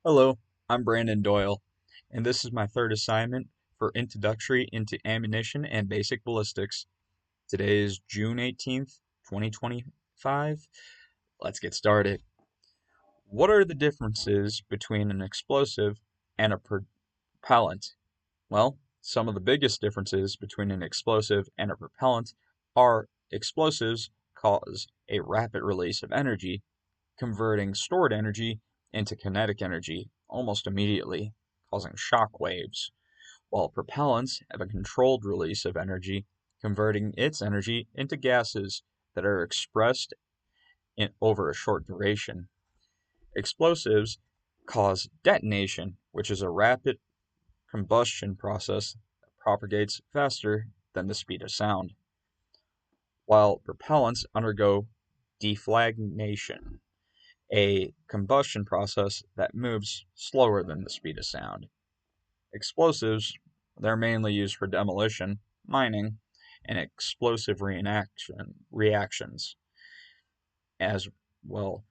Hello, I'm Brandon Doyle, and this is my third assignment for Introductory into Ammunition and Basic Ballistics. Today is June 18th, 2025. Let's get started. What are the differences between an explosive and a propellant? Well, some of the biggest differences between an explosive and a propellant are explosives cause a rapid release of energy, converting stored energy into kinetic energy almost immediately, causing shock waves, while propellants have a controlled release of energy, converting its energy into gases that are expressed over a short duration. Explosives cause detonation, which is a rapid combustion process that propagates faster than the speed of sound, while propellants undergo deflagration, a combustion process that moves slower than the speed of sound. Explosives, they're mainly used for demolition, mining, and explosive reactions. As well,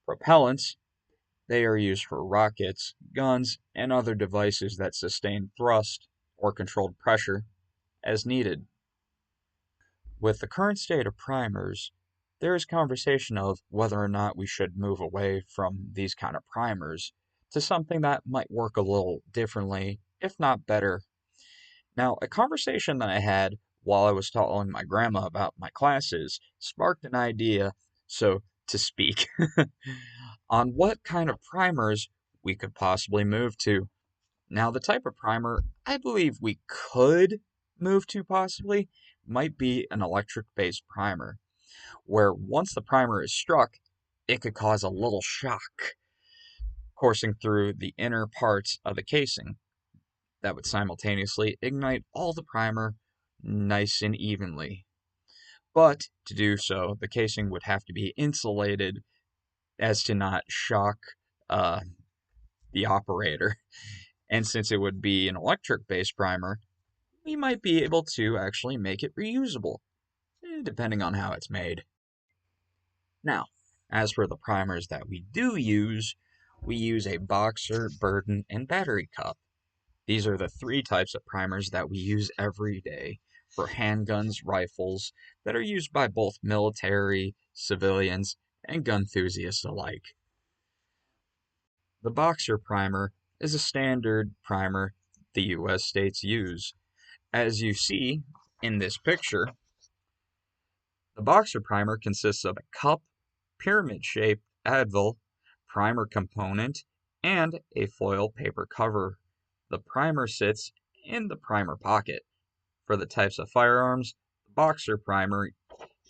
propellants, they are used for rockets, guns, and other devices that sustain thrust or controlled pressure as needed. With the current state of primers, there is conversation of whether or not we should move away from these kind of primers to something that might work a little differently, if not better. Now, a conversation that I had while I was telling my grandma about my classes sparked an idea, so to speak, on what kind of primers we could possibly move to. Now, the type of primer I believe we could move to possibly might be an electric-based primer, where once the primer is struck, it could cause a little shock coursing through the inner parts of the casing that would simultaneously ignite all the primer nice and evenly. But to do so, the casing would have to be insulated as to not shock uh, the operator. And since it would be an electric-based primer, we might be able to actually make it reusable, depending on how it's made. Now, as for the primers that we use a boxer, burden, and battery cup. These are the three types of primers that we use every day for handguns, rifles, that are used by both military, civilians, and gun enthusiasts alike. The boxer primer is a standard primer the US states use. As you see in this picture, the boxer primer consists of a cup, pyramid-shaped Advil, primer component, and a foil paper cover. The primer sits in the primer pocket. For the types of firearms, the boxer primer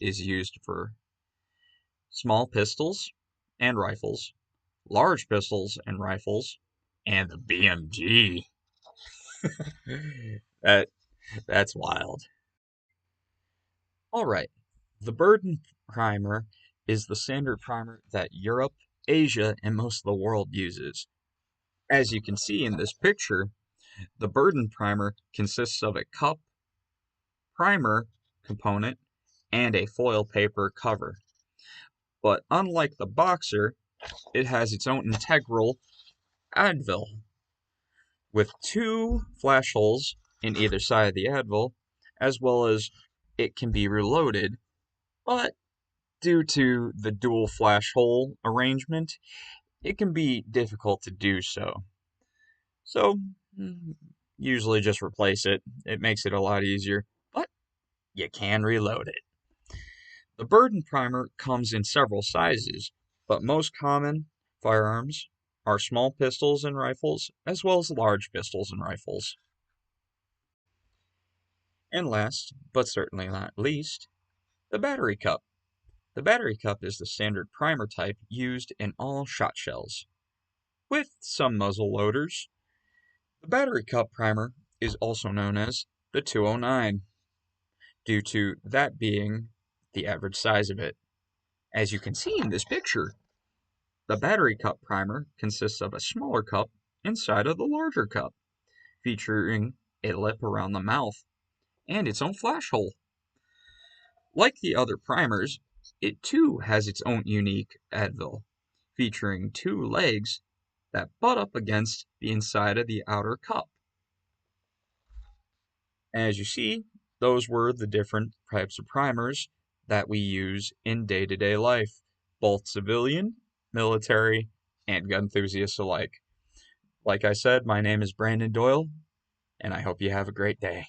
is used for small pistols and rifles, large pistols and rifles, and the BMG. that that's wild. All right. The Burden primer is the standard primer that Europe, Asia, and most of the world uses. As you can see in this picture, the Burden primer consists of a cup, primer component, and a foil paper cover. But unlike the Boxer, it has its own integral Advil with two flash holes in either side of the Advil, as well as it can be reloaded, but due to the dual flash hole arrangement, it can be difficult to do so. So, usually just replace it. It makes it a lot easier, but you can reload it. The Burden primer comes in several sizes, but most common firearms are small pistols and rifles, as well as large pistols and rifles. And last, but certainly not least, the battery cup. The battery cup is the standard primer type used in all shot shells, with some muzzle loaders. The battery cup primer is also known as the 209, due to that being the average size of it. As you can see in this picture, the battery cup primer consists of a smaller cup inside of the larger cup, featuring a lip around the mouth and its own flash hole. Like the other primers, it too has its own unique Advil, featuring two legs that butt up against the inside of the outer cup. As you see, those were the different types of primers that we use in day-to-day life, both civilian, military, and gun enthusiasts alike. Like I said, my name is Brandon Doyle, and I hope you have a great day.